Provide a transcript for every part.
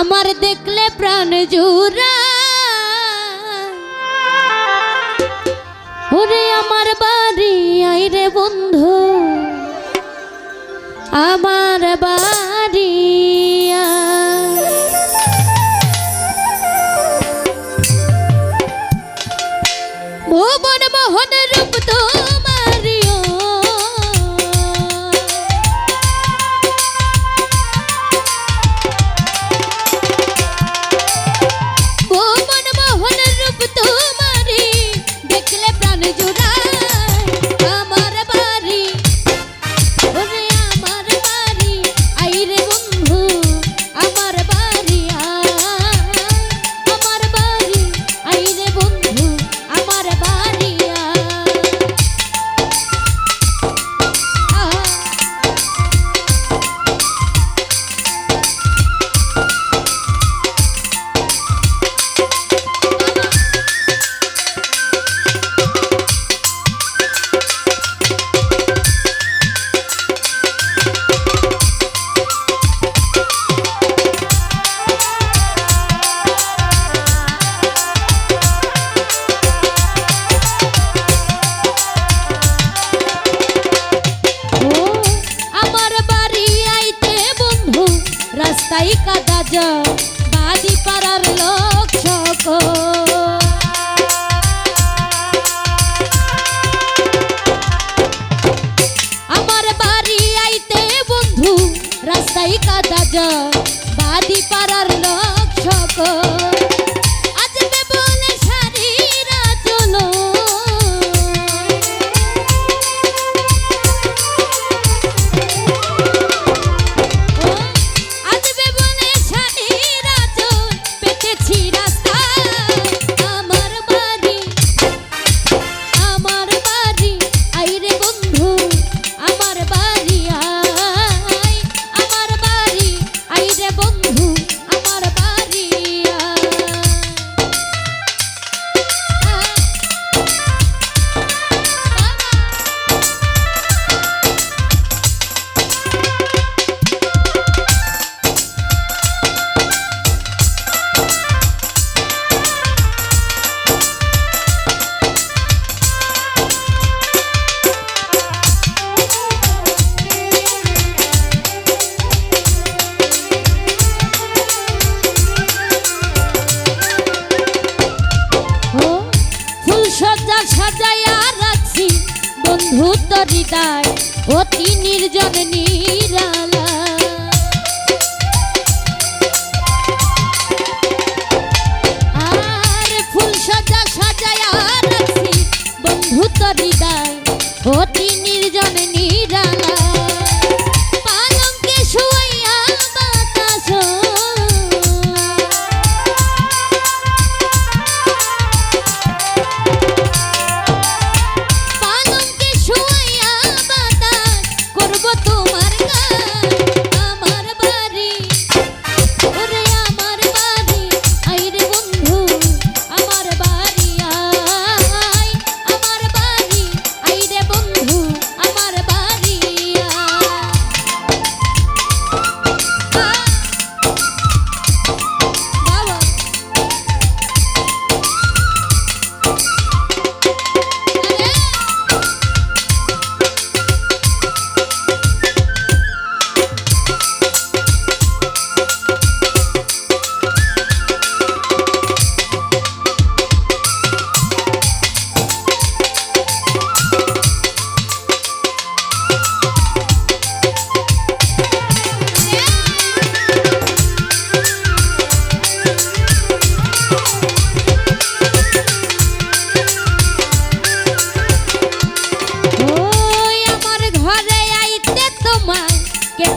আমার দেখলে প্রাণ জুড়া ওরে আমার বাড়ি আই রে বন্ধু আমার বাড়ি ভুবন মোহন রূপ তোমারিও ভুবন মোহন রূপ তোমারি দেখলে প্রাণ জুড়ায় আমার বাড়ি ওরে আমার বাড়ি আই রে বন্ধু আমার বাড়ি আমার বাড়ি আই রে বন্ধু আমার বাড়ি রাস্তায় কাদা যায় বাদি পাড়ার লোক সকল আমার বাড়ি আইতে বন্ধু রাস্তায় কাদা যায় বাদি পাড়ার লোক সকল আজকে বলে সারিরা চলো সাজাইয়া রাখছি বন্ধু তোর হৃদয় অতি নির্জন নিরালা আর ফুল সাজাইয়া রাখছি বন্ধু তোর হৃদয় অতি নির্জন নিরালা পালঙ্কে শুয়াইয়া বাতাস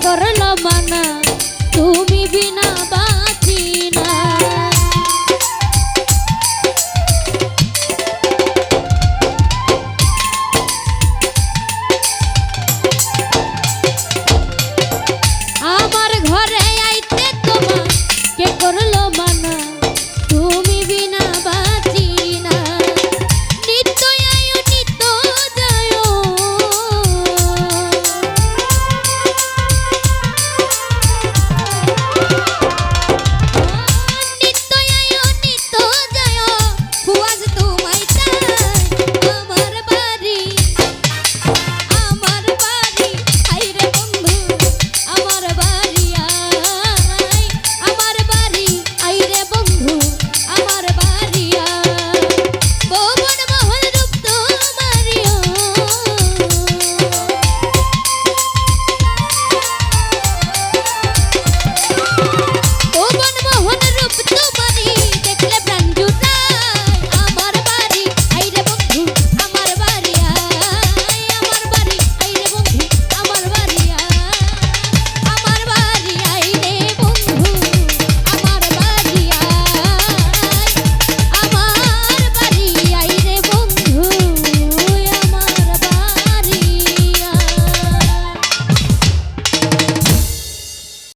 করলো মানা তুমি বিনা